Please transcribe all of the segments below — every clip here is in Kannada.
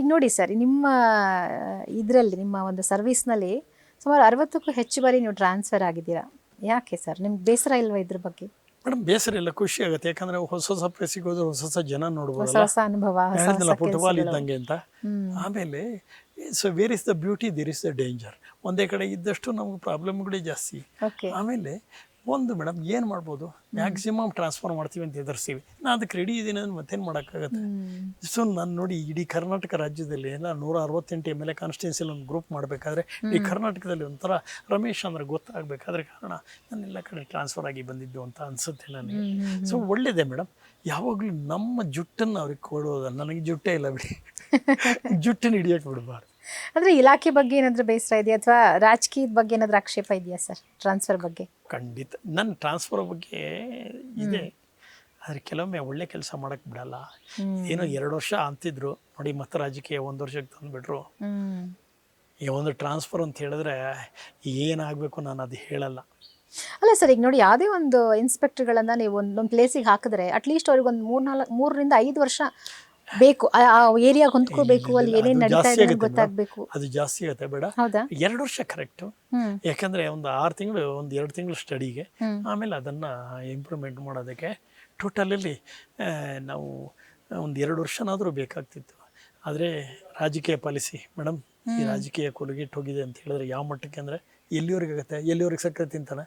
ಈಗ ನೋಡಿ ಸರ್, ನಿಮ್ಮ ಇದರಲ್ಲಿ ನಿಮ್ಮ ಒಂದು ಸರ್ವಿಸ್ನಲ್ಲಿ ಸುಮಾರು 60ಕ್ಕೂ ಹೆಚ್ಚು ಬಾರಿ ನೀವು ಟ್ರಾನ್ಸ್ಫರ್ ಆಗಿದ್ದೀರಾ. ಯಾಕೆ ಸರ್, ನಿಮ್ಗೆ ಬೇಸರ ಇಲ್ವಾ ಇದ್ರ ಬಗ್ಗೆ? ಮೇಡಮ್ ಬೇಸರ ಇಲ್ಲ, ಖುಷಿ ಆಗುತ್ತೆ. ಯಾಕಂದ್ರೆ ಹೊಸ ಹೊಸ ಪ್ಲೇಸಿಗೆ ಹೋದ್ರೆ ಹೊಸ ಹೊಸ ಜನ ಹೊಸ ನೋಡ್ಬೋದಲ್ಲ, ಹೊಸ ಅನುಭವ, ಹೊಸ ಹೇಳಿದ್ನಲ್ಲ ಹೊಸ ಫುಟ್ಬಾಲ್ ಕೆಲಸಗಳು. ಇದ್ದಂಗೆ ಅಂತ. ಆಮೇಲೆ so where is the beauty, there is the danger. ಒಂದೇ ಕಡೆ ಇದ್ದಷ್ಟು ನಮ್ಗೆ ಪ್ರಾಬ್ಲಮ್ಗಳೇ ಜಾಸ್ತಿ. ಓಕೆ. ಆಮೇಲೆ ಒಂದು ಮೇಡಮ್ ಏನು ಮಾಡ್ಬೋದು, ಮ್ಯಾಕ್ಸಿಮಮ್ ಟ್ರಾನ್ಸ್ಫರ್ ಮಾಡ್ತೀವಿ ಅಂತ ಎದುರಿಸ್ತೀವಿ. ನಾನು ಅದಕ್ಕೆ ರೆಡಿ ಇದ್ದೀನಿ ಅಂದ್ರೆ ಮತ್ತೇನು ಮಾಡೋಕ್ಕಾಗತ್ತೆ. ಸೊ ನಾನು ನೋಡಿ, ಇಡೀ ಕರ್ನಾಟಕ ರಾಜ್ಯದಲ್ಲಿ ಎಲ್ಲ 168 MLA ಕಾನ್ಸ್ಟಿಟ್ಯೂನ್ಸಿಲಿ ಒಂದು ಗ್ರೂಪ್ ಮಾಡಬೇಕಾದ್ರೆ ಈ ಕರ್ನಾಟಕದಲ್ಲಿ ಒಂಥರ ರಮೇಶ್ ಅಂದ್ರೆ ಗೊತ್ತಾಗಬೇಕಾದ್ರೆ ಕಾರಣ ನಾನು ಎಲ್ಲ ಕಡೆ ಟ್ರಾನ್ಸ್ಫರ್ ಆಗಿ ಬಂದಿದ್ದು ಅಂತ ಅನಿಸುತ್ತೆ ನನಗೆ. ಸೊ ಒಳ್ಳೇದೇ ಮೇಡಮ್, ಯಾವಾಗಲೂ ನಮ್ಮ ಜುಟ್ಟನ್ನು ಅವ್ರಿಗೆ ಕೊಡೋದಲ್ಲ. ನನಗೆ ಜುಟ್ಟೇ ಇಲ್ಲ ಬಿಡಿ, ಜುಟ್ಟನ್ನು ಹಿಡಿಯೋಕೆ ಬಿಡಬಾರ್ದು. ಅಂದರೆ ಇಲಾಖೆ ಬಗ್ಗೆ ಏನಾದರೂ ಬೇಸರ ಇದೆಯಾ ಅಥವಾ ರಾಜಕೀಯದ ಬಗ್ಗೆ ಏನಾದರೂ ಆಕ್ಷೇಪ ಇದೆಯಾ ಸರ್ ಟ್ರಾನ್ಸ್ಫರ್ ಬಗ್ಗೆ? ಖಂಡಿತ ನನ್ನ ಟ್ರಾನ್ಸ್ಫರ್ ಬಗ್ಗೆ ಇದೆ, ಆದರೆ ಕೆಲವೊಮ್ಮೆ ಒಳ್ಳೆ ಕೆಲಸ ಮಾಡೋಕ್ಕೆ ಬಿಡಲ್ಲ. ಏನೋ 2 ವರ್ಷ ಅಂತಿದ್ರು ನೋಡಿ, ಮತ್ತೆ ರಾಜಕೀಯ 1 ವರ್ಷಕ್ಕೆ ತಂದುಬಿಟ್ರು. ಈ ಒಂದು ಟ್ರಾನ್ಸ್ಫರ್ ಅಂತ ಹೇಳಿದ್ರೆ ಏನಾಗಬೇಕು ನಾನು ಅದು ಹೇಳಲ್ಲ. ಅಲ್ಲ ಸರ್, ಈಗ ನೋಡಿ, ಯಾವುದೇ ಒಂದು ಇನ್ಸ್ಪೆಕ್ಟರ್ಗಳನ್ನು ನೀವು ಒಂದೊಂದು ಪ್ಲೇಸಿಗೆ ಹಾಕಿದ್ರೆ ಅಟ್ಲೀಸ್ಟ್ ಅವ್ರಿಗೆ ಒಂದು 3ರಿಂದ 5 ವರ್ಷ ಬೇಕು. ಆ ಏರಿಯಾಗೆ ಹೊಂದ್ಕೋಬೇಕು, ಅಲ್ಲಿ ಏನೇನು ನಡೀತಾ ಇದೆ ಗೊತ್ತಾಗಬೇಕು. ಅದು ಜಾಸ್ತಿ ಆಗುತ್ತೆ, ಬೇಡ. ಹೌದಾ? 2 ವರ್ಷ ಕರೆಕ್ಟು. ಯಾಕಂದರೆ ಒಂದು 6 ತಿಂಗಳು, 2 ತಿಂಗಳು ಸ್ಟಡಿಗೆ, ಆಮೇಲೆ ಅದನ್ನು ಇಂಪ್ರೂವ್ಮೆಂಟ್ ಮಾಡೋದಕ್ಕೆ ಟೋಟಲಲ್ಲಿ ನಾವು ಒಂದು 2 ವರ್ಷನಾದರೂ ಬೇಕಾಗ್ತಿತ್ತು. ಆದರೆ ರಾಜಕೀಯ ಪಾಲಿಸಿ ಮೇಡಮ್, ಈ ರಾಜಕೀಯ ಕೊಲುಗಿಟ್ಟು ಹೋಗಿದೆ ಅಂತ ಹೇಳಿದ್ರೆ ಯಾವ ಮಟ್ಟಕ್ಕೆ ಅಂದರೆ, ಎಲ್ಲಿವರೆಗೆ ಆಗುತ್ತೆ, ಎಲ್ಲಿವರೆಗೆ ಸಕ್ಕರೆ ತಿಂತಾನೆ,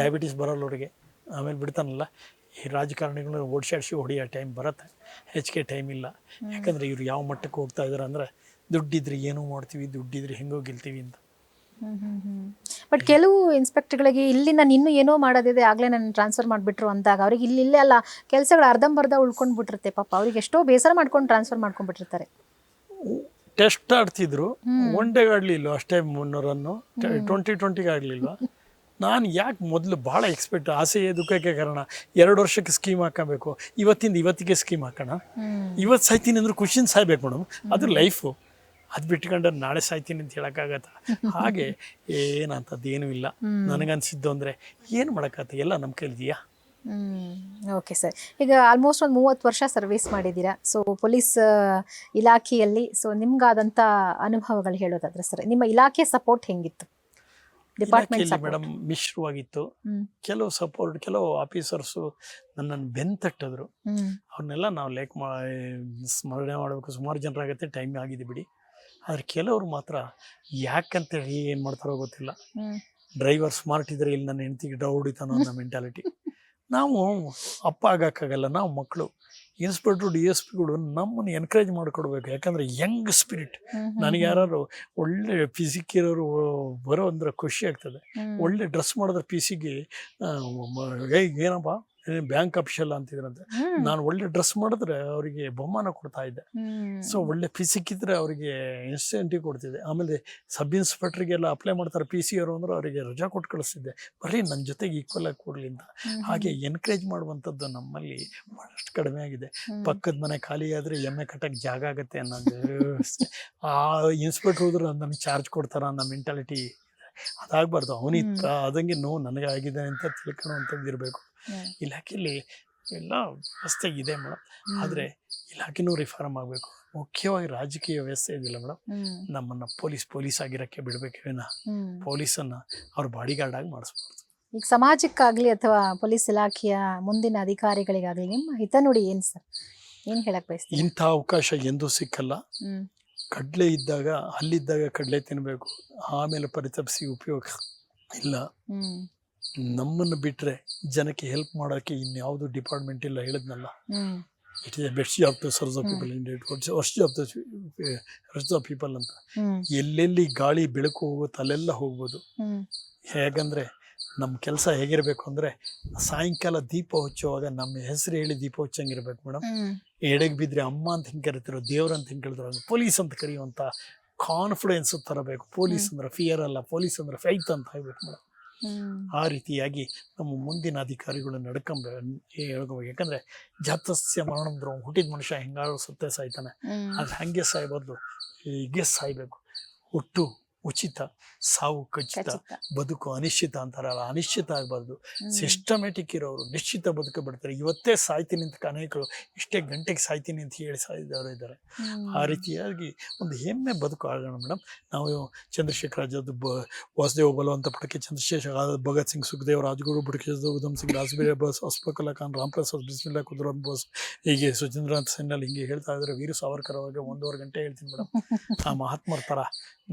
ಡಯಾಬಿಟಿಸ್ ಬರೋಲ್ಲವ್ರಿಗೆ, ಆಮೇಲೆ ಬಿಡ್ತಾನಲ್ಲ. ಈ ರಾಜಕಾರಣಿಗಳನ್ನ ಓಡಿಸಾಡಿಸಿ ಹೊಡೆಯೋ ಟೈಮ್ ಬರುತ್ತೆ, ಹೆಚ್ಚಿಗೆ ಟೈಮ್ ಇಲ್ಲ. ಯಾಕಂದರೆ ಇವ್ರು ಯಾವ ಮಟ್ಟಕ್ಕೆ ಹೋಗ್ತಾ ಇದ್ದಾರೆ ಅಂದರೆ, ದುಡ್ಡಿದ್ರೆ ಏನೂ ಮಾಡ್ತೀವಿ, ದುಡ್ಡಿದ್ರೆ ಹೆಂಗೋ ಗೆಲ್ತೀವಿ ಅಂತ. ಬಟ್ ಕೆಲವು ಇನ್ಸ್ಪೆಕ್ಟರ್ಗಳಿಗೆ ಇಲ್ಲಿ ನಾನು ಇನ್ನೂ ಏನೋ ಮಾಡೋದಿದೆ, ಆಗಲೇ ನಾನು ಟ್ರಾನ್ಸ್ಫರ್ ಮಾಡಿಬಿಟ್ರು ಅಂದಾಗ ಅವ್ರಿಗೆ ಇಲ್ಲೇ ಅಲ್ಲ ಕೆಲಸಗಳು ಅರ್ಧಂಬರ್ಧ ಉಳ್ಕೊಂಡು ಬಿಟ್ಟಿರುತ್ತೆ. ಪಾಪ ಅವ್ರಿಗೆ ಎಷ್ಟೋ ಬೇಸರ ಮಾಡ್ಕೊಂಡು ಟ್ರಾನ್ಸ್ಫರ್ ಮಾಡ್ಕೊಂಡ್ಬಿಟ್ಟಿರ್ತಾರೆ. ಟೆಸ್ಟ್ ಆಡ್ತಿದ್ರು, ಒನ್ ಡೇಗೆ ಆಡಲಿಲ್ಲ ಅಷ್ಟೇ, 300 ರನ್ನು 2020ಗೆ ಆಗಲಿಲ್ಲ. ನಾನು ಯಾಕೆ ಮೊದಲು ಭಾಳ ಎಕ್ಸ್ಪೆಕ್ಟ್, ಆಸೆ ದುಃಖಕ್ಕೆ ಕಾರಣ 2 ವರ್ಷಕ್ಕೆ ಸ್ಕೀಮ್ ಹಾಕೋಬೇಕು, ಇವತ್ತಿಗೆ ಸ್ಕೀಮ್ ಹಾಕೋಣ, ಇವತ್ತು ಸಾಯ್ತೀನಿ ಅಂದ್ರೆ ಖುಷಿನ ಸಾಯ್ಬೇಕು ಮೇಡಮ್, ಅದು ಲೈಫು. ಅದು ಬಿಟ್ಕೊಂಡ್ರೆ ನಾಳೆ ಸಾಯ್ತೀನಿ ಅಂತ ಹೇಳೋಕ್ಕಾಗತ್ತ? ಹಾಗೆ ಏನಂಥದ್ದು ಏನೂ ಇಲ್ಲ. ನನಗನ್ಸಿದ್ದು ಅಂದರೆ ಏನು ಮಾಡೋಕ್ಕಾಗತ್ತೆ, ಎಲ್ಲ ನಮ್ಮ ಕೈಲಿದೆಯಾ. ಓಕೆ ಸರ್, ಈಗ ಆಲ್ಮೋಸ್ಟ್ ಒಂದು 30 ವರ್ಷ ಸರ್ವಿಸ್ ಮಾಡಿದ್ದೀರಾ. ಸೊ ಪೊಲೀಸ್ ಇಲಾಖೆಯಲ್ಲಿ ಸೊ ನಿಮ್ಗಾದಂಥ ಅನುಭವಗಳು ಹೇಳೋದಾದ್ರೆ ಸರ್, ನಿಮ್ಮ ಇಲಾಖೆ ಸಪೋರ್ಟ್ ಹೆಂಗಿತ್ತು? ಡಿಪಾರ್ಟ್ಮೆಂಟ್ ಮೇಡಮ್ ಮಿಶ್ರವಾಗಿತ್ತು. ಕೆಲವು ಆಫೀಸರ್ಸು ನನ್ನನ್ನು ಬೆಂತಟ್ಟಿದ್ರು. ಅವ್ರನ್ನೆಲ್ಲ ನಾವು ಸ್ಮರಣೆ ಮಾಡಬೇಕು, ಸುಮಾರು ಜನರಾಗತ್ತೆ, ಟೈಮ್ ಆಗಿದೆ ಬಿಡಿ. ಆದರೆ ಕೆಲವರು ಮಾತ್ರ ಯಾಕಂತೇಳಿ ಏನು ಮಾಡ್ತಾರೋ ಗೊತ್ತಿಲ್ಲ, ಡ್ರೈವರ್ ಸ್ಮಾರ್ಟ್ ಇದ್ರೆ ಇಲ್ಲಿ ನನ್ನ ಹೆಂಡತಿಗೆ ಹೊಡಿತಾನೋ ಅನ್ನೋ ಮೆಂಟಾಲಿಟಿ. ನಾವು ಅಪ್ಪ ಆಗೋಕ್ಕಾಗಲ್ಲ, ನಾವು ಮಕ್ಕಳು. ಇನ್ಸ್ಪೆಕ್ಟ್ರು DSPಗಳು ನಮ್ಮನ್ನು ಎನ್ಕರೇಜ್ ಮಾಡಿಕೊಡ್ಬೇಕು. ಯಾಕಂದರೆ ಯಂಗ್ ಸ್ಪಿರಿಟ್. ನನಗೆ ಯಾರು ಒಳ್ಳೆ ಫಿಸಿಕ್ ಇರೋರು ಬರೋ ಅಂದ್ರೆ ಖುಷಿ ಆಗ್ತದೆ. ಒಳ್ಳೆ ಡ್ರೆಸ್ ಮಾಡಿದ್ರೆ PC-ಗೆ ಏನಪ್ಪ ಬ್ಯಾಂಕ್ ಅಫಿಷಿಯಲ್ ಅಂತಿದ್ರಂತೆ. ನಾನು ಒಳ್ಳೆ ಡ್ರೆಸ್ ಮಾಡಿದ್ರೆ ಅವರಿಗೆ ಬಹುಮಾನ ಕೊಡ್ತಾ ಇದ್ದೆ. ಸೊ ಒಳ್ಳೆ ಫಿಸಿಕ್ ಇದ್ರೆ ಅವರಿಗೆ ಇನ್ಸೆಂಟಿವ್ ಕೊಡ್ತಿದ್ದೆ. ಆಮೇಲೆ ಸಬ್ ಇನ್ಸ್ಪೆಕ್ಟ್ರಿಗೆಲ್ಲ ಅಪ್ಲೈ ಮಾಡ್ತಾರೆ PC ಅವರು ಅಂದ್ರೆ ಅವರಿಗೆ ರಜಾ ಕೊಟ್ಟು ಕಳಿಸ್ತಿದ್ದೆ, ಬರ್ರಿ ನನ್ನ ಜೊತೆಗೆ ಈಕ್ವಲ್ ಆಗಿ ಕೊಡಲಿ ಅಂತ. ಹಾಗೆ ಎನ್ಕರೇಜ್ ಮಾಡುವಂಥದ್ದು ನಮ್ಮಲ್ಲಿ ಭಾಳಷ್ಟು ಕಡಿಮೆ ಆಗಿದೆ. ಪಕ್ಕದ ಮನೆ ಖಾಲಿ ಆದರೆ ಎಮ್ಮೆ ಕಟ್ಟಕ್ಕೆ ಜಾಗ ಆಗುತ್ತೆ ಅನ್ನೋದು, ಆ ಇನ್ಸ್ಪೆಕ್ಟ್ರ್ ಹೋದ್ರೆ ನನಗೆ ಚಾರ್ಜ್ ಕೊಡ್ತಾರ ಅನ್ನೋ ಮೆಂಟಾಲಿಟಿ ಅದಾಗಬಾರ್ದು. ಅವನಿಗೆ ಅದಂಗೆ ನೋವು ನನಗೆ ಆಗಿದೆ ಅಂತ ತಿಳ್ಕೊಳ್ಳುವಂಥದ್ದು ಇರಬೇಕು. ಇಲಾಖೆಯಲ್ಲಿ ಎಲ್ಲ ವ್ಯವಸ್ಥೆ ಇದೆ ಮೇಡಮ್, ಆದರೆ ಇಲಾಖೆನೂ ರಿಫಾರ್ಮ್ ಆಗಬೇಕು. ಮುಖ್ಯವಾಗಿ ರಾಜಕೀಯ ವ್ಯವಸ್ಥೆ ಇದಿಲ್ಲ ಮೇಡಮ್. ನಮ್ಮನ್ನು ಪೊಲೀಸ್ ಆಗಿರೋಕ್ಕೆ ಬಿಡಬೇಕೇನ, ಪೊಲೀಸನ್ನು ಅವ್ರ ಬಾಡಿಗಾರ್ಡ್ ಆಗಿ ಮಾಡಿಸ್ಬಾರ್ದು. ಈಗ ಸಮಾಜಕ್ಕಾಗಲಿ ಅಥವಾ ಪೊಲೀಸ್ ಇಲಾಖೆಯ ಮುಂದಿನ ಅಧಿಕಾರಿಗಳಿಗಾಗಲಿ ನಿಮ್ಮ ಹಿತನುಡಿ ಏನು ಸರ್, ಏನು ಹೇಳಕ್ ಬಯಸ್ತೀವಿ? ಇಂಥ ಅವಕಾಶ ಎಂದೂ ಸಿಕ್ಕಲ್ಲ. ಕಡಲೆ ಇದ್ದಾಗ, ಅಲ್ಲಿದ್ದಾಗ ಕಡಲೆ ತಿನ್ನಬೇಕು, ಆಮೇಲೆ ಪರಿತಪಿಸಿ ಉಪಯೋಗ ಇಲ್ಲ. ನಮ್ಮನ್ನು ಬಿಟ್ಟರೆ ಜನಕ್ಕೆ ಹೆಲ್ಪ್ ಮಾಡೋಕ್ಕೆ ಇನ್ಯಾವುದು ಡಿಪಾರ್ಟ್ಮೆಂಟ್ ಇಲ್ಲ. ಹೇಳಿದ್ನಲ್ಲ, it is a best job to serve the people in it, worst job to rest the people ಅಂತ. ಎಲ್ಲೆಲ್ಲಿ ಗಾಳಿ ಬೆಳಕು ಹೋಗುತ್ತೋ ಅಲ್ಲೆಲ್ಲ ಹೋಗ್ಬೋದು. ಹೇಗಂದರೆ ನಮ್ಮ ಕೆಲಸ ಹೇಗಿರಬೇಕು ಅಂದರೆ, ಸಾಯಂಕಾಲ ದೀಪ ಹಚ್ಚುವಾಗ ನಮ್ಮ ಹೆಸರು ಹೇಳಿ ದೀಪ ಹಚ್ಚಂಗಿರ್ಬೇಕು ಮೇಡಮ್. ಎಡೆಗೆ ಬಿದ್ದರೆ ಅಮ್ಮ ಅಂತ ಹಿಂಗೆ ಕರಿತಿರೋ, ದೇವ್ರಂತ ಹಿಂಗೆ ಕರಿತಿರೋ, ಪೊಲೀಸ್ ಅಂತ ಕರೆಯುವಂಥ ಕಾನ್ಫಿಡೆನ್ಸ್ ತರಬೇಕು. ಪೊಲೀಸ್ ಅಂದ್ರೆ ಫಿಯರ್ ಅಲ್ಲ, ಪೊಲೀಸ್ ಅಂದ್ರೆ ಫೈತ್ ಅಂತ ಹೇಳ್ಬೇಕು ಮೇಡಮ್. ಆ ರೀತಿಯಾಗಿ ನಮ್ಮ ಮುಂದಿನ ಅಧಿಕಾರಿಗಳು ಹೇಳ್ಕೋಬೇಕು. ಯಾಕಂದರೆ ಜಾತಸ್ಯ ಮರಣಂದ್ರು, ಹುಟ್ಟಿದ ಮನುಷ್ಯ ಹೆಂಗಾರು ಸತ್ತೇ ಸಾಯ್ತಾನೆ, ಅದು ಹಂಗೆ ಸಾಯ್ಬಾರ್ದು, ಹೀಗೆ ಸಾಯ್ಬೇಕು. ಹುಟ್ಟು ಉಚಿತ, ಸಾವು ಖಚಿತ, ಖಚಿತ. ಬದುಕು ಅನಿಶ್ಚಿತ ಅಂತಾರಲ್ಲ, ಅನಿಶ್ಚಿತ ಆಗಬಾರ್ದು. ಹ್ಮ್. ಸಿಸ್ಟಮೆಟಿಕ್ ಇರೋರು ನಿಶ್ಚಿತ ಬದುಕು ಬಿಡ್ತಾರೆ. ಇವತ್ತೇ ಸಾಯ್ತೀನಿ ಅಂತ ಅನೇಕರು ಇಷ್ಟೇ ಗಂಟೆಗೆ ಸಾಯ್ತೀನಿ ಅಂತ ಹೇಳಿ ಸಾಯ್ದವರು ಇದ್ದಾರೆ. ಆ ರೀತಿಯಾಗಿ ಒಂದು ಹೆಮ್ಮೆ ಬದುಕು ಆಗೋಣ ಮೇಡಮ್. ನಾವು ಚಂದ್ರಶೇಖರ್ ಆಜಾದ್, ವಾಸುದೇವ ಬಲವಂತ ಪುಟಕೆ, ಚಂದ್ರಶೇಖರ್ ಆಜಾದ್, ಭಗತ್ ಸಿಂಗ್, ಸುಖದೇವ್, ರಾಜಗುರು ಪುಟಕೆ, ಉಧಮ್ ಸಿಂಗ್, ರಾಜಬೀರ್ ಬೋಸ್, ಅಸ್ಫಾಕ್ ಉಲ್ಲಾ ಖಾನ್, ರಾಮ್ ಪ್ರಸಾದ್ ಬಿಸ್ಮಿಲ್ಲಾ, ಖುದಿರಾಮ್ ಬೋಸ್, ಹೀಗೆ ಸುಚೇಂದ್ರನಾಥ್ ಸೆನ್ನಲ್ ಹಿಂಗೆ ಹೇಳ್ತಾ ಇದ್ರೆ ವೀರ ಸಾವರ್ಕರ್ ಅವಾಗ 1.5 ಗಂಟೆ ಹೇಳ್ತೀನಿ ಮೇಡಮ್. ಆ ಮಹಾತ್ಮರ ತರ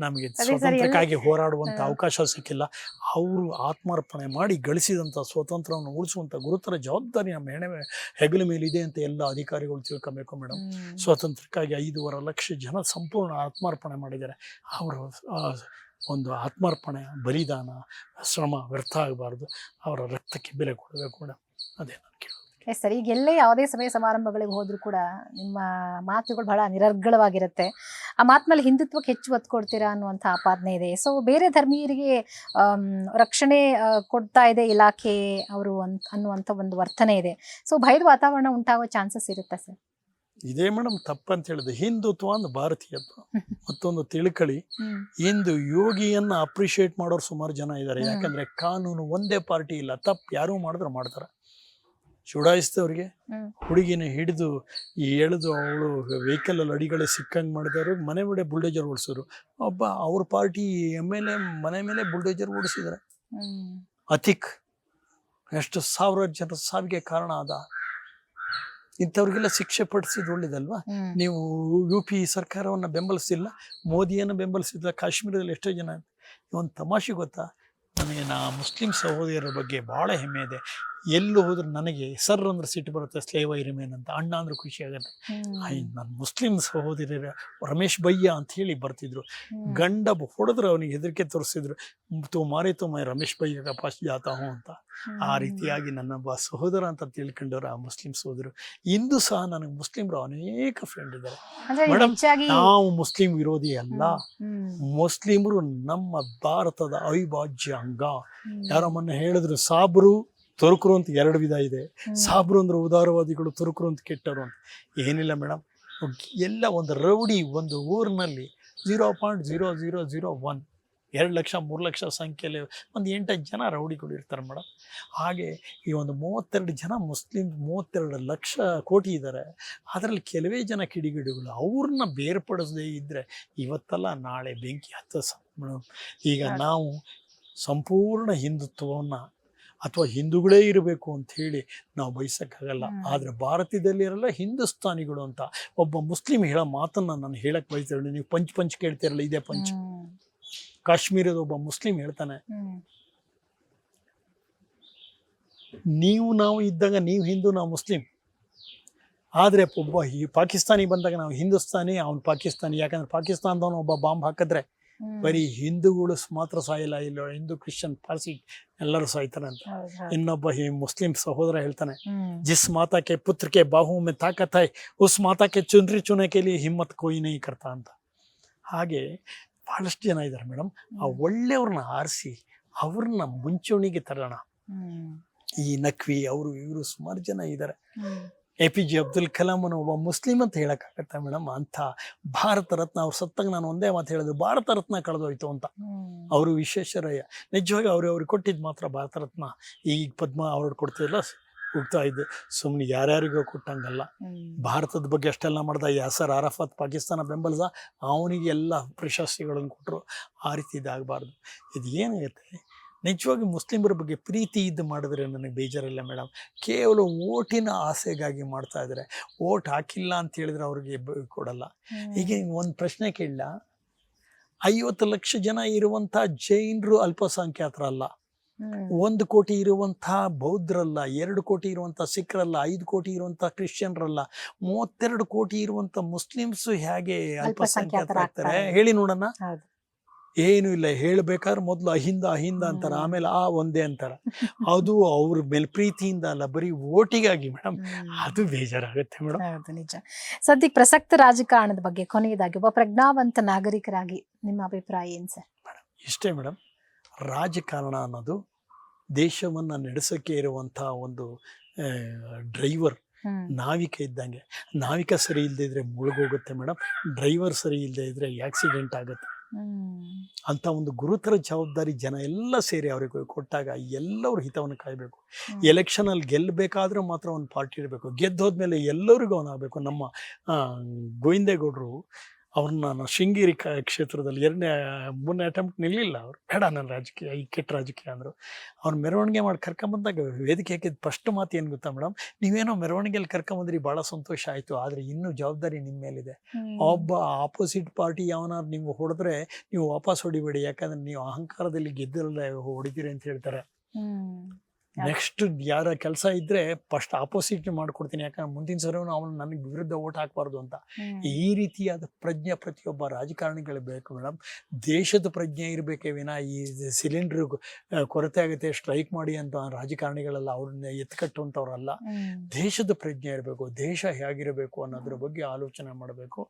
ನಮಗೆ ಸ್ವಾತಂತ್ರ್ಯಕ್ಕಾಗಿ ಹೋರಾಡುವಂತ ಅವಕಾಶ ಸಿಕ್ಕಿಲ್ಲ. ಅವರು ಆತ್ಮಾರ್ಪಣೆ ಮಾಡಿ ಗಳಿಸಿದಂಥ ಸ್ವಾತಂತ್ರ್ಯವನ್ನು ಉಳಿಸುವಂತ ಗುರುತರ ಜವಾಬ್ದಾರಿ ನಮ್ಮ ಹೆಗಲ ಮೇಲೆ ಇದೆ ಅಂತ ಎಲ್ಲ ಅಧಿಕಾರಿಗಳು ತಿಳ್ಕೊಬೇಕು ಮೇಡಮ್. ಸ್ವಾತಂತ್ರ್ಯಕ್ಕಾಗಿ 5.5 ಲಕ್ಷ ಜನ ಸಂಪೂರ್ಣ ಆತ್ಮಾರ್ಪಣೆ ಮಾಡಿದ್ದಾರೆ. ಅವರು ಒಂದು ಆತ್ಮಾರ್ಪಣೆ, ಬಲಿದಾನ, ಶ್ರಮ ವ್ಯರ್ಥ ಆಗಬಾರ್ದು. ಅವರ ರಕ್ತಕ್ಕೆ ಬೆಲೆ ಕೊಡಬೇಕು ಮೇಡಮ್. ಅದೇ ನಾನು ಕೇಳೋದು. ಎಸ್ ಸರ್, ಈಗ ಎಲ್ಲೇ ಯಾವುದೇ ಸಭೆ ಸಮಾರಂಭಗಳಿಗೆ ಹೋದ್ರೂ ಕೂಡ ನಿಮ್ಮ ಮಾತುಗಳು ಬಹಳ ನಿರರ್ಗಳವಾಗಿರುತ್ತೆ. ಆ ಮಾತಿನಲ್ಲಿ ಹಿಂದುತ್ವಕ್ಕೆ ಹೆಚ್ಚು ಒತ್ತು ಕೊಡ್ತೀರಾ ಅನ್ನುವಂಥ ಆಪಾದನೆ ಇದೆ. ಸೊ ಬೇರೆ ಧರ್ಮೀಯರಿಗೆ ರಕ್ಷಣೆ ಕೊಡ್ತಾ ಇದೆ ಇಲಾಖೆ ಅವರು ಅನ್ನುವಂಥ ಒಂದು ವರ್ತನೆ ಇದೆ. ಸೊ ಭಯದ ವಾತಾವರಣ ಉಂಟಾಗೋ ಚಾನ್ಸಸ್ ಇರುತ್ತೆ ಸರ್? ಇದೇ ಮೇಡಮ್ ತಪ್ಪಂತ ಹೇಳಿದೆ. ಹಿಂದುತ್ವ ಒಂದು ಭಾರತೀಯತ್ವ. ಮತ್ತೊಂದು ತಿಳ್ಕಳಿ, ಇಂದು ಯೋಗಿಯನ್ನ ಅಪ್ರಿಶಿಯೇಟ್ ಮಾಡೋರು ಸುಮಾರು ಜನ ಇದ್ದಾರೆ. ಯಾಕಂದ್ರೆ ಕಾನೂನು ಒಂದೇ ಪಾರ್ಟಿ ಇಲ್ಲ, ತಪ್ಪು ಯಾರು ಮಾಡಿದ್ರು ಮಾಡ್ತಾರೆ. ಚುಡಾಯಿಸಿದವ್ರಿಗೆ ಹುಡುಗಿನ ಹಿಡಿದು ಎಳೆದು ಅವಳು ವೆಹಿಕಲ್ ಅಲ್ಲಿ ಅಡಿಗಳೇ ಸಿಕ್ಕಂಗೆ ಮಾಡಿದವರು ಮನೆ ಮೇಲೆ ಬುಲ್ಡೋಜರ್ ಓಡಿಸಿದ್ರು. ಒಬ್ಬ ಅವ್ರ ಪಾರ್ಟಿ MLA ಮನೆ ಮೇಲೆ ಬುಲ್ಡೋಜರ್ ಓಡಿಸಿದ್ದಾರೆ. ಅತಿಕ್ ಎಷ್ಟು 1000 ಜನರ ಸಾವಿಗೆ ಕಾರಣ ಆದ. ಇಂಥವ್ರಿಗೆಲ್ಲ ಶಿಕ್ಷೆ ಪಡಿಸಿದ್ ಒಳ್ಳೇದಲ್ವಾ? ನೀವು UP ಸರ್ಕಾರವನ್ನ ಬೆಂಬಲಿಸಿಲ್ಲ, ಮೋದಿಯನ್ನು ಬೆಂಬಲಿಸಿಲ್ಲ. ಕಾಶ್ಮೀರದಲ್ಲಿ ಎಷ್ಟೋ ಜನ. ಒಂದು ತಮಾಷೆ ಗೊತ್ತಾ, ನನಗೆ ಮುಸ್ಲಿಂ ಸಹೋದರರ ಬಗ್ಗೆ ಬಹಳ ಹೆಮ್ಮೆ ಇದೆ. ಎಲ್ಲೂ ಹೋದ್ರೆ ನನಗೆ ಸರ್ ಅಂದ್ರೆ ಸಿಟ್ಟು ಬರುತ್ತೆ, ಸ್ಲೇವ್ ಐ ರಿಮೇನ್ ಅಂತ. ಅಣ್ಣ ಅಂದ್ರೆ ಖುಷಿ ಆಗುತ್ತೆ. ನನ್ನ ಮುಸ್ಲಿಂ ಸಹೋದರರ ರಮೇಶ್ ಭಯ್ಯ ಅಂತ ಹೇಳಿ ಬರ್ತಿದ್ರು. ಗಂಡ ಹೊಡೆದ್ರೆ ಅವನಿಗೆ ಹೆದರಿಕೆ ತೋರಿಸಿದ್ರು. ಮಾರೇ ರಮೇಶ್ ಭಯ್ಯ ಪಾಸ್ ಜಾತಾ ಹೋ ಅಂತ. ಆ ರೀತಿಯಾಗಿ ನನ್ನೊಬ್ಬ ಸಹೋದರ ಅಂತ ತಿಳ್ಕೊಂಡವ್ರು ಆ ಮುಸ್ಲಿಂ ಸಹೋದರು. ಇಂದು ಸಹ ನನಗೆ ಮುಸ್ಲಿಮರು ಅನೇಕ ಫ್ರೆಂಡ್ ಇದ್ದಾರೆ ಮೇಡಮ್. ನಾವು ಮುಸ್ಲಿಂ ವಿರೋಧಿ ಅಲ್ಲ. ಮುಸ್ಲಿಮರು ನಮ್ಮ ಭಾರತದ ಅವಿಭಾಜ್ಯ ಅಂಗ. ಯಾರೋ ಮೊನ್ನೆ ಹೇಳಿದ್ರು, ಸಾಬ್ರು ತುರುಕರು ಅಂತ 2 ವಿಧ ಇದೆ. ಸಾಬ್ರು ಅಂದ್ರೆ ಉದಾರವಾದಿಗಳು, ತುರುಕರು ಅಂತ ಕೆಟ್ಟರು ಅಂತ. ಏನಿಲ್ಲ ಮೇಡಮ್, ಎಲ್ಲ ಒಂದು ರೌಡಿ ಒಂದು ಊರಿನಲ್ಲಿ 0.0001 2 ಲಕ್ಷ 3 ಲಕ್ಷ ಸಂಖ್ಯೆಯಲ್ಲಿ ಒಂದು 8 ಜನ ರೌಡಿಗಳು ಇರ್ತಾರೆ ಮೇಡಮ್. ಹಾಗೆ ಈ ಒಂದು 32 ಜನ ಮುಸ್ಲಿಂ 32 ಲಕ್ಷ ಕೋಟಿ ಇದ್ದಾರೆ. ಅದರಲ್ಲಿ ಕೆಲವೇ ಜನ ಕಿಡಿಗಿಡಿಗಳು. ಅವ್ರನ್ನ ಬೇರ್ಪಡಿಸದೇ ಇದ್ದರೆ ಇವತ್ತಲ್ಲ ನಾಳೆ ಬೆಂಕಿ ಹತ್ತಸ ಮೇಡಮ್. ಈಗ ನಾವು ಸಂಪೂರ್ಣ ಹಿಂದುತ್ವವನ್ನು ಅಥವಾ ಹಿಂದೂಗಳೇ ಇರಬೇಕು ಅಂತ ಹೇಳಿ ನಾವು ಬಯಸಕ್ಕಾಗಲ್ಲ. ಆದರೆ ಭಾರತದಲ್ಲಿ ಇರಲ್ಲ ಹಿಂದೂಸ್ತಾನಿಗಳು ಅಂತ ಒಬ್ಬ ಮುಸ್ಲಿಂ ಹೇಳೋ ಮಾತನ್ನ ನಾನು ಹೇಳಕ್ ಬಯಸ್ತೇನೆ. ನೀವು ಪಂಚ್ ಕೇಳ್ತಿರಲ್ಲ, ಇದೇ ಪಂಚ್. ಕಾಶ್ಮೀರದ ಒಬ್ಬ ಮುಸ್ಲಿಂ ಹೇಳ್ತಾನೆ, ನಾವು ಇದ್ದಾಗ ನೀವು ಹಿಂದೂ, ನಾವು ಮುಸ್ಲಿಂ. ಆದರೆ ಒಬ್ಬ ಈ ಪಾಕಿಸ್ತಾನಿ ಬಂದಾಗ ನಾವು ಹಿಂದೂಸ್ತಾನಿ, ಅವನು ಪಾಕಿಸ್ತಾನಿ. ಯಾಕಂದ್ರೆ ಪಾಕಿಸ್ತಾನದವನು ಒಬ್ಬ ಬಾಂಬ್ ಹಾಕಿದ್ರೆ ಬರೀ ಹಿಂದೂಗಳು ಮಾತ್ರ ಸಾಯಿಲ್ಲ, ಇಲ್ಲ ಹಿಂದೂ, ಕ್ರಿಶ್ಚಿಯನ್, ಪಾರ್ಸಿ ಎಲ್ಲರೂ ಸಾಯ್ತಾರೆ ಅಂತ. ಇನ್ನೊಬ್ಬ ಈ ಮುಸ್ಲಿಂ ಸಹೋದರ ಹೇಳ್ತಾನೆ, ಜಿಸ್ ಮಾತಾ ಕೆ ಪುತ್ರ ಕೆ ಬಾಹು ಮೇ ತಾಕತ್ ಹೈ ಉಸ್ ಮಾತಾ ಕೆ ಚುನ್ರಿ ಚುನೆ ಕೆ ಲಿಯೆ ಹಿಮ್ಮತ್ ಕೋಯಿ ನಹೀ ಕರ್ತಾ ಅಂತ. ಹಾಗೆ ಬಹಳಷ್ಟು ಜನ ಇದ್ದಾರೆ ಮೇಡಮ್. ಆ ಒಳ್ಳೆಯವ್ರನ್ನ ಆರಿಸಿ ಅವ್ರನ್ನ ಮುಂಚೂಣಿಗೆ ತರೋಣ. ಈ ನಖ್ವಿ ಅವರು ಇವರು ಸುಮಾರು ಜನ ಇದ್ದಾರೆ. APJ ಅಬ್ದುಲ್ ಕಲಾಂ ಒಬ್ಬ ಮುಸ್ಲಿಂ ಅಂತ ಹೇಳಕ್ಕಾಗತ್ತ ಮೇಡಮ್? ಅಂತ ಭಾರತ ರತ್ನ ಅವ್ರು ಸತ್ತಾಗ ನಾನು ಒಂದೇ ಮಾತು ಹೇಳಿದ್ರು, ಭಾರತ ರತ್ನ ಕಳೆದೋಯ್ತು ಅಂತ. ಅವರು ವಿಶ್ವೇಶ್ವರಯ್ಯ ನಿಜವಾಗಿ ಅವ್ರಿಗೆ ಕೊಟ್ಟಿದ್ದು ಮಾತ್ರ ಭಾರತ ರತ್ನ. ಈಗ ಪದ್ಮ ಅವಾರ್ಡ್ ಕೊಡ್ತಿಲ್ಲ ಹೋಗ್ತಾ ಇದ್ದೆ. ಸುಮ್ಮನೆ ಯಾರ್ಯಾರಿಗೋ ಕೊಟ್ಟಂಗಲ್ಲ. ಭಾರತದ ಬಗ್ಗೆ ಅಷ್ಟೆಲ್ಲ ಮಾಡ್ದ. ಯಾಸರ್ ಅರಫತ್ ಪಾಕಿಸ್ತಾನ ಬೆಂಬಲಿಸ, ಅವನಿಗೆ ಎಲ್ಲ ಪ್ರಶಸ್ತಿಗಳನ್ನು ಕೊಟ್ಟರು. ಆ ರೀತಿ ಇದಾಗಬಾರ್ದು. ಇದು ಏನಾಗುತ್ತೆ, ನಿಜವಾಗಿ ಮುಸ್ಲಿಮರ ಬಗ್ಗೆ ಪ್ರೀತಿ ಇದ್ದು ಮಾಡಿದ್ರೆ ನನಗೆ ಬೇಜಾರಿಲ್ಲ ಮೇಡಮ್. ಕೇವಲ ಓಟಿನ ಆಸೆಗಾಗಿ ಮಾಡ್ತಾ ಇದ್ದಾರೆ. ಓಟ್ ಹಾಕಿಲ್ಲ ಅಂತ ಹೇಳಿದ್ರೆ ಅವ್ರಿಗೆ ಕೊಡಲ್ಲ. ಈಗ ಒಂದು ಪ್ರಶ್ನೆ ಕೇಳಲ್ಲ, 50 ಲಕ್ಷ ಜನ ಇರುವಂಥ ಜೈನರು ಅಲ್ಪಸಂಖ್ಯಾತರಲ್ಲ, 1 ಕೋಟಿ ಇರುವಂಥ ಬೌದ್ಧರಲ್ಲ, 2 ಕೋಟಿ ಇರುವಂಥ ಸಿಖ್ರಲ್ಲ, 5 ಕೋಟಿ ಇರುವಂಥ ಕ್ರಿಶ್ಚಿಯನ್ರಲ್ಲ, 32 ಕೋಟಿ ಇರುವಂಥ ಮುಸ್ಲಿಮ್ಸ್ ಹೇಗೆ ಅಲ್ಪಸಂಖ್ಯಾತರಾಗ್ತಾರೆ ಹೇಳಿ ನೋಡೋಣ? ಏನು ಇಲ್ಲ. ಹೇಳ್ಬೇಕಾದ್ರೆ ಮೊದಲು ಅಹಿಂದ ಅಂತಾರೆ, ಆಮೇಲೆ ಒಂದೇ ಅಂತಾರೆ. ಅದು ಅವ್ರ ಮೇಲೆ ಪ್ರೀತಿಯಿಂದ ಅಲ್ಲ, ಬರೀ ಓಟಿಗಾಗಿ ಮೇಡಮ್. ಅದು ಬೇಜಾರಾಗುತ್ತೆ ಮೇಡಮ್. ಹೌದು, ನಿಜ. ಸದ್ಯಕ್ಕೆ ಪ್ರಸಕ್ತ ರಾಜಕಾರಣದ ಬಗ್ಗೆ ಕೊನೆಯದಾಗಿ ಒಬ್ಬ ಪ್ರಜ್ಞಾವಂತ ನಾಗರಿಕರಾಗಿ ನಿಮ್ಮ ಅಭಿಪ್ರಾಯ ಏನು ಸರ್? ಮೇಡಮ್ ಇಷ್ಟೇ ಮೇಡಮ್, ರಾಜಕಾರಣ ಅನ್ನೋದು ದೇಶವನ್ನ ನಡೆಸೋಕೆ ಇರುವಂಥ ಒಂದು ಡ್ರೈವರ್, ನಾವಿಕ ಇದ್ದಂಗೆ. ನಾವಿಕ ಸರಿ ಇಲ್ಲದೆ ಇದ್ರೆ ಮುಳುಗೋಗುತ್ತೆ ಮೇಡಮ್. ಡ್ರೈವರ್ ಸರಿ ಇಲ್ಲದೆ ಇದ್ರೆ ಆಕ್ಸಿಡೆಂಟ್ ಆಗುತ್ತೆ. ಅಂತ ಒಂದು ಗುರುತರ ಜವಾಬ್ದಾರಿ ಜನ ಎಲ್ಲ ಸೇರಿ ಅವರಿಗೆ ಕೊಟ್ಟಾಗ ಎಲ್ಲರ ಹಿತವನ್ನು ಕಾಯಬೇಕು. ಎಲೆಕ್ಷನಲ್ಲಿ ಗೆಲ್ಲಬೇಕಾದ್ರೆ ಮಾತ್ರ ಒಂದು ಪಾರ್ಟಿ ಇರಬೇಕು, ಗೆದ್ದೋದ್ಮೇಲೆ ಎಲ್ಲರಿಗೂ ಅವನಾಗಬೇಕು. ನಮ್ಮ ಗೋವಿಂದೇಗೌಡರು ಅವ್ರನ್ನ ಶೃಂಗೇರಿ ಕ್ಷೇತ್ರದಲ್ಲಿ 3ನೇ ಅಟೆಂಪ್ಟ್ ನಿಲ್ಲಿಲ್ಲ. ಅವರು ಬೇಡ ನನ್ನ ರಾಜಕೀಯ, ಈ ಕೆಟ್ಟ ರಾಜಕೀಯ ಅಂದರು. ಅವ್ರು ಮೆರವಣಿಗೆ ಮಾಡಿ ಕರ್ಕೊಂಬಂದಾಗ ವೇದಿಕೆ ಹಾಕಿದ ಫಸ್ಟ್ ಮಾತು ಏನು ಗೊತ್ತಾ ಮೇಡಮ್, ನೀವೇನೋ ಮೆರವಣಿಗೆಯಲ್ಲಿ ಕರ್ಕೊಂಬಂದ್ರಿ, ಭಾಳ ಸಂತೋಷ ಆಯಿತು, ಆದರೆ ಇನ್ನೂ ಜವಾಬ್ದಾರಿ ನಿಮ್ಮ ಮೇಲಿದೆ. ಒಬ್ಬ ಆಪೋಸಿಟ್ ಪಾರ್ಟಿ ಯಾವನಾರು ನೀವು ಹೊಡೆದ್ರೆ ನೀವು ವಾಪಸ್ ಹೊಡಿಬೇಡಿ, ಯಾಕಂದ್ರೆ ನೀವು ಅಹಂಕಾರದಲ್ಲಿ ಗೆದ್ದಲ್ಲ ಹೊಡಿತೀರಿ ಅಂತ ಹೇಳ್ತಾರೆ. ನೆಕ್ಸ್ಟ್ ಯಾರ ಕೆಲಸ ಇದ್ರೆ ಫಸ್ಟ್ ಆಪೋಸಿಟ್ ಮಾಡ್ಕೊಡ್ತೀನಿ, ಯಾಕಂದ್ರೆ ಮುಂದಿನ ಸರಿ ಅವನು ನನಗೆ ವಿರುದ್ಧ ಓಟ್ ಹಾಕಬಾರ್ದು ಅಂತ. ಈ ರೀತಿಯಾದ ಪ್ರಜ್ಞೆ ಪ್ರತಿಯೊಬ್ಬ ರಾಜಕಾರಣಿಗಳು ಬೇಕು ಮೇಡಮ್. ದೇಶದ ಪ್ರಜ್ಞೆ ಇರಬೇಕೇ ವಿನ ಈ ಸಿಲಿಂಡರ್ ಕೊರತೆ ಆಗುತ್ತೆ ಸ್ಟ್ರೈಕ್ ಮಾಡಿ ಅಂತ ರಾಜಕಾರಣಿಗಳೆಲ್ಲ ಅವ್ರನ್ನ ಎತ್ಕಟ್ಟುವಂಥವ್ರಲ್ಲ. ದೇಶದ ಪ್ರಜ್ಞೆ ಇರಬೇಕು, ದೇಶ ಹೇಗಿರಬೇಕು ಅನ್ನೋದ್ರ ಬಗ್ಗೆ ಆಲೋಚನೆ ಮಾಡಬೇಕು.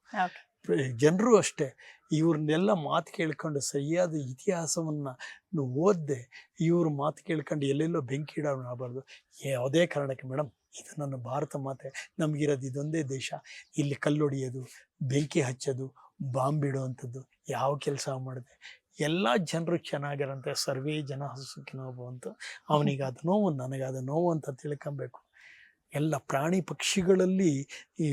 ಜನರು ಅಷ್ಟೇ ಇವ್ರನ್ನೆಲ್ಲ ಮಾತು ಕೇಳ್ಕೊಂಡು ಸರಿಯಾದ ಇತಿಹಾಸವನ್ನು ಓದ್ದೆ ಇವ್ರ ಮಾತು ಕೇಳ್ಕೊಂಡು ಎಲ್ಲೆಲ್ಲೋ ಬೆಂಕಿ ಇಡೋರು ಆಗಬಾರ್ದು. ಯಾವುದೇ ಕಾರಣಕ್ಕೆ ಮೇಡಮ್, ಇದು ನನ್ನ ಭಾರತ ಮಾತೆ, ನಮಗಿರೋದು ಇದೊಂದೇ ದೇಶ. ಇಲ್ಲಿ ಕಲ್ಲೊಡೆಯೋದು, ಬೆಂಕಿ ಹಚ್ಚೋದು, ಬಾಂಬ್ ಬಿಡುವಂಥದ್ದು ಯಾವ ಕೆಲಸ ಮಾಡಿದೆ. ಎಲ್ಲ ಜನರು ಚೆನ್ನಾಗಿರಂತೆ, ಸರ್ವೇ ಜನ ಸುಖಿನೋ ಭವಂತು. ಅವನಿಗಾದ ನೋವು ನನಗಾದ ನೋವು ಅಂತ ತಿಳ್ಕೊಬೇಕು. ಎಲ್ಲ ಪ್ರಾಣಿ ಪಕ್ಷಿಗಳಲ್ಲಿ ಈ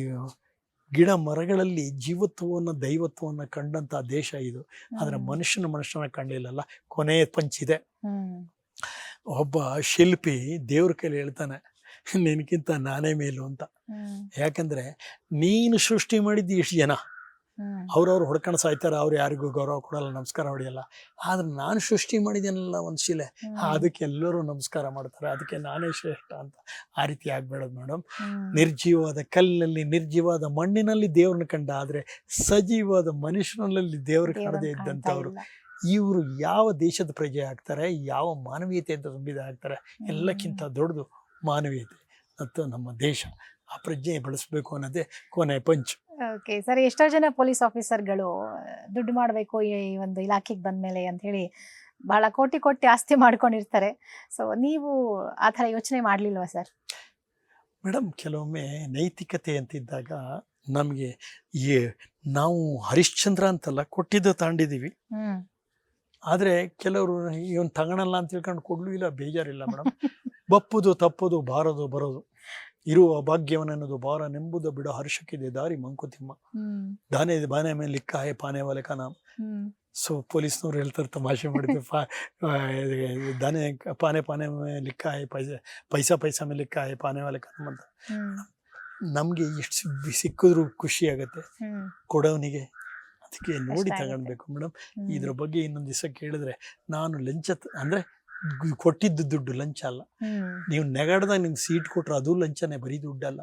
ಗಿಡ ಮರಗಳಲ್ಲಿ ಜೀವತ್ವವನ್ನು ದೈವತ್ವವನ್ನು ಕಂಡಂಥ ದೇಶ ಇದು. ಆದರೆ ಮನುಷ್ಯನ ಕಂಡಿಲ್ಲಲ್ಲ. ಕೊನೆಯ ಪಂಚಿದೆ, ಒಬ್ಬ ಶಿಲ್ಪಿ ದೇವ್ರ ಕೈಲಿ ಹೇಳ್ತಾನೆ, ನಿನಗಿಂತ ನಾನೇ ಮೇಲು ಅಂತ. ಯಾಕಂದ್ರೆ ನೀನು ಸೃಷ್ಟಿ ಮಾಡಿದ್ದು ಇಷ್ಟು ಜನ, ಅವ್ರವ್ರು ಹೊಡ್ಕೊಂಡು ಸಾಯ್ತಾರೆ, ಅವ್ರು ಯಾರಿಗೂ ಗೌರವ ಕೊಡಲ್ಲ, ನಮಸ್ಕಾರ ಹೊಡೆಯಲ್ಲ. ಆದ್ರೆ ನಾನು ಸೃಷ್ಟಿ ಮಾಡಿದ್ದೇನಲ್ಲ ಒಂದು ಶಿಲೆ, ಅದಕ್ಕೆ ಎಲ್ಲರೂ ನಮಸ್ಕಾರ ಮಾಡ್ತಾರೆ, ಅದಕ್ಕೆ ನಾನೇ ಶ್ರೇಷ್ಠ ಅಂತ. ಆ ರೀತಿ ಆಗ್ಬೇಡದು ಮೇಡಮ್. ನಿರ್ಜೀವವಾದ ಕಲ್ಲಿನಲ್ಲಿ, ನಿರ್ಜೀವವಾದ ಮಣ್ಣಿನಲ್ಲಿ ದೇವ್ರನ್ನ ಕಂಡ, ಆದ್ರೆ ಸಜೀವವಾದ ಮನುಷ್ಯನಲ್ಲಿ ದೇವ್ರ ಕಾಣದೇ ಇದ್ದಂಥವ್ರು ಇವರು ಯಾವ ದೇಶದ ಪ್ರಜೆ ಆಗ್ತಾರೆ, ಯಾವ ಮಾನವೀಯತೆ ಅಂತ ತುಂಬಿದ ಆಗ್ತಾರೆ. ಎಲ್ಲಕ್ಕಿಂತ ದೊಡ್ಡದು ಮಾನವೀಯತೆ ಮತ್ತು ನಮ್ಮ ದೇಶ. ಆ ಪ್ರಜ್ಞೆ ಬಳಸಬೇಕು ಅನ್ನೋದೇ ಕೊನೆ ಪಂಚ್. ಓಕೆ ಸರ್, ಎಷ್ಟೋ ಜನ ಪೊಲೀಸ್ ಆಫೀಸರ್ಗಳು ದುಡ್ಡು ಮಾಡಬೇಕು ಈ ಒಂದು ಇಲಾಖೆಗೆ ಬಂದ್ಮೇಲೆ ಅಂತ ಹೇಳಿ ಬಹಳ ಕೋಟಿ ಆಸ್ತಿ ಮಾಡ್ಕೊಂಡಿರ್ತಾರೆ. ಸೊ ನೀವು ಆ ಥರ ಯೋಚನೆ ಮಾಡಲಿಲ್ವಾ ಸರ್? ಮೇಡಮ್, ಕೆಲವೊಮ್ಮೆ ನೈತಿಕತೆ ಅಂತಿದ್ದಾಗ ನಮಗೆ ನಾವು ಹರಿಶ್ಚಂದ್ರ ಅಂತಲ್ಲ ಕೊಟ್ಟಿದ್ದು ತಾಂಡಿದೀವಿ. ಆದರೆ ಕೆಲವರು ಇವನ್ ತಗೊಳಲ್ಲ ಅಂತ ತಿಳ್ಕೊಂಡು ಕೊಡ್ಲೂ ಇಲ್ಲ, ಬೇಜಾರಿಲ್ಲ ಮೇಡಮ್. ಬಪ್ಪುದು ತಪ್ಪುದು ಬಾರದು ಬರೋದು, ಇರುವ ಭಾಗ್ಯವನೆನ್ನೋದು ಬಾರ ನೆಂಬುದು ಬಿಡೋ ಹರ್ಷಕ್ಕಿದೆ ದಾರಿ ಮಂಕುತಿಮ್ಮ. ದಾನೆ ಬಾನೆ ಮೇಲೆ ಲಿಕ್ಕ ಹೇ ಪಾನೆ ವಾಲೆ ಕಾ ನಾಮ್. ಸೊ ಪೊಲೀಸ್ನವ್ರು ಹೇಳ್ತಾರೆ, ತಮಾಷೆ ಮಾಡಿದ್ದು, ದಾನೆ ಪಾನೆ ಮೇಲೆ ಲಿಕ್ಕ ಹೇ ಪೈಸಾ ಮೇಲೆ ಲಿಕ್ಕ ಹೇ ಪಾನೆ ವಾಲೆ ಕಾ ನಾಮ್ ಅಂತ. ನಮ್ಗೆ ಎಷ್ಟು ಸಿಕ್ಕಿದ್ರು ಖುಷಿ ಆಗತ್ತೆ ಕೊಡೋನಿಗೆ, ಅದಕ್ಕೆ ನೋಡಿ ತಗೊಳ್ಬೇಕು ಮೇಡಮ್. ಇದ್ರ ಬಗ್ಗೆ ಇನ್ನೊಂದು ದಿವಸ ಕೇಳಿದ್ರೆ, ನಾನು ಲಂಚ ಅಂದ್ರೆ ಕೊಟ್ಟಿದ್ದು ದುಡ್ಡು ಲಂಚ ಅಲ್ಲ. ನೀವು ನೆಗಡ್ದಾಗ ನಿಮ್ಗೆ ಸೀಟ್ ಕೊಟ್ರೆ ಅದು ಲಂಚನೇ, ಬರೀ ದುಡ್ಡಲ್ಲ.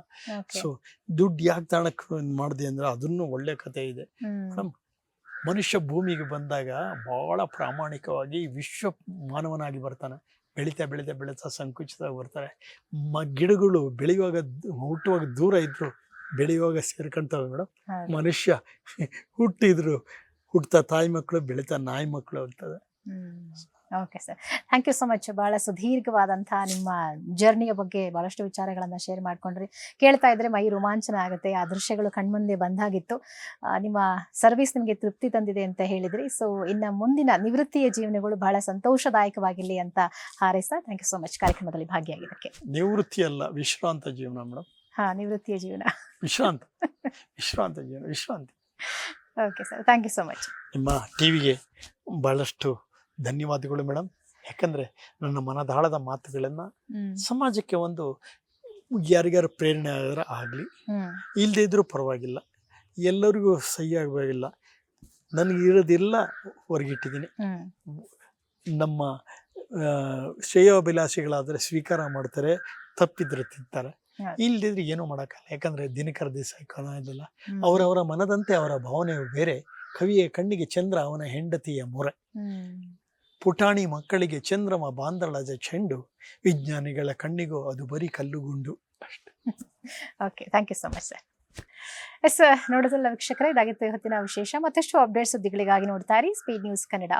ಸೊ ದುಡ್ಡು ಯಾಕೆ ತಾಣಕ್ ಮಾಡಿದೆ ಅಂದ್ರೆ ಅದನ್ನು ಒಳ್ಳೆ ಕತೆ ಇದೆ ಮೇಡಮ್. ಮನುಷ್ಯ ಭೂಮಿಗೆ ಬಂದಾಗ ಬಹಳ ಪ್ರಾಮಾಣಿಕವಾಗಿ ವಿಶ್ವ ಮಾನವನಾಗಿ ಬರ್ತಾನೆ. ಬೆಳೀತಾ ಸಂಕುಚಿತವಾಗಿ ಬರ್ತಾರೆ. ಗಿಡಗಳು ಬೆಳೆಯುವಾಗ ಹುಟ್ಟುವಾಗ ದೂರ ಇದ್ರು, ಬೆಳೆಯುವಾಗ ಸೇರ್ಕೊಂತವೆ ಮೇಡಮ್. ಮನುಷ್ಯ ಹುಟ್ಟುತ್ತಾ ತಾಯಿ ಮಕ್ಕಳು, ಬೆಳೀತಾ ನಾಯಿ ಮಕ್ಕಳು ಆಗ್ತದೆ. Okay sir, thank you so much. ಬಹಳ ಸುದೀರ್ಘವಾದಂತಹ ನಿಮ್ಮ ಜರ್ನಿಯ ಬಗ್ಗೆ ಬಹಳಷ್ಟು ವಿಚಾರಗಳನ್ನ ಶೇರ್ ಮಾಡ್ಕೊಂಡ್ರಿ. ಕೇಳ್ತಾ ಇದ್ರೆ ಮೈ ರೋಮಾಂಚನ ಆಗುತ್ತೆ. ಆ ದೃಶ್ಯಗಳು ಕಣ್ಮುಂದೆ ಬಂದಾಗಿತ್ತು. ನಿಮ್ಮ ಸರ್ವಿಸ್ ನಿಮಗೆ ತೃಪ್ತಿ ತಂದಿದೆ ಅಂತ ಹೇಳಿದ್ರಿ. ಸೊ ಇನ್ನು ಮುಂದಿನ ನಿವೃತ್ತಿಯ ಜೀವನಗಳು ಬಹಳ ಸಂತೋಷದಾಯಕವಾಗಿರ್ಲಿ ಅಂತ ಹಾರೈಸ್ತಾ, ಥ್ಯಾಂಕ್ ಯು ಸೊ ಮಚ್ ಕಾರ್ಯಕ್ರಮದಲ್ಲಿ ಭಾಗಿಯಾಗಿದ್ದಕ್ಕೆ. ನಿವೃತ್ತಿ ಅಲ್ಲ, ವಿಶ್ರಾಂತ ಜೀವನ ಮೇಡಮ್. ನಿವೃತ್ತಿಯ ಜೀವನ, ವಿಶ್ರಾಂತ ಜೀವನ, ವಿಶ್ರಾಂತಿ. Okay sir, thank you so much. ನಿಮ್ಮ ಟಿವಿಗೆ ಬಹಳಷ್ಟು ಧನ್ಯವಾದಗಳು ಮೇಡಮ್. ಯಾಕಂದ್ರೆ ನನ್ನ ಮನದಾಳದ ಮಾತುಗಳನ್ನ ಸಮಾಜಕ್ಕೆ ಒಂದು ಯಾರಿಗಾರು ಪ್ರೇರಣೆ ಆಗ್ಲಿ, ಇಲ್ಲದೆ ಇದ್ರೂ ಪರವಾಗಿಲ್ಲ, ಎಲ್ಲರಿಗೂ ಸಹಿ ಆಗಬೇಕಿಲ್ಲ, ನನಗೆ ಇರೋದೆಲ್ಲ ಹೊರಗಿಟ್ಟಿದ್ದೀನಿ. ನಮ್ಮ ಶ್ರೇಯೋಭಿಲಾಷಿಗಳಾದರೆ ಸ್ವೀಕಾರ ಮಾಡ್ತಾರೆ, ತಪ್ಪಿದ್ರೆ ತಿಂತಾರೆ, ಇಲ್ಲದಿದ್ರೆ ಏನೂ ಮಾಡೋಕ್ಕಲ್ಲ. ಯಾಕಂದ್ರೆ ದಿನಕರ ದೇಸಾಯಿ ಕಾಣೋದಿಲ್ಲ. ಅವರವರ ಮನದಂತೆ ಅವರ ಭಾವನೆಯು ಬೇರೆ. ಕವಿಯ ಕಣ್ಣಿಗೆ ಚಂದ್ರ ಅವನ ಹೆಂಡತಿಯ ಮೊರೆ, ಪುಟಾಣಿ ಮಕ್ಕಳಿಗೆ ಚಂದ್ರಮ ಬಾಂಧಳದ ಚೆಂಡು, ವಿಜ್ಞಾನಿಗಳ ಕಣ್ಣಿಗೂ ಅದು ಬರೀ ಕಲ್ಲುಗುಂಡು ಅಷ್ಟೇ. Okay, thank you so much sir. Yes, ನೋಡೋದಲ್ಲ ವೀಕ್ಷಕರೇ, ಇದಾಗಿತ್ತು ಇವತ್ತಿನ ವಿಶೇಷ. ಮತ್ತಷ್ಟು ಅಪ್ಡೇಟ್ ಸುದ್ದಿಗಳಿಗಾಗಿ ನೋಡ್ತಾ ಇರಿ ಸ್ಪೀಡ್ ನ್ಯೂಸ್ ಕನ್ನಡ.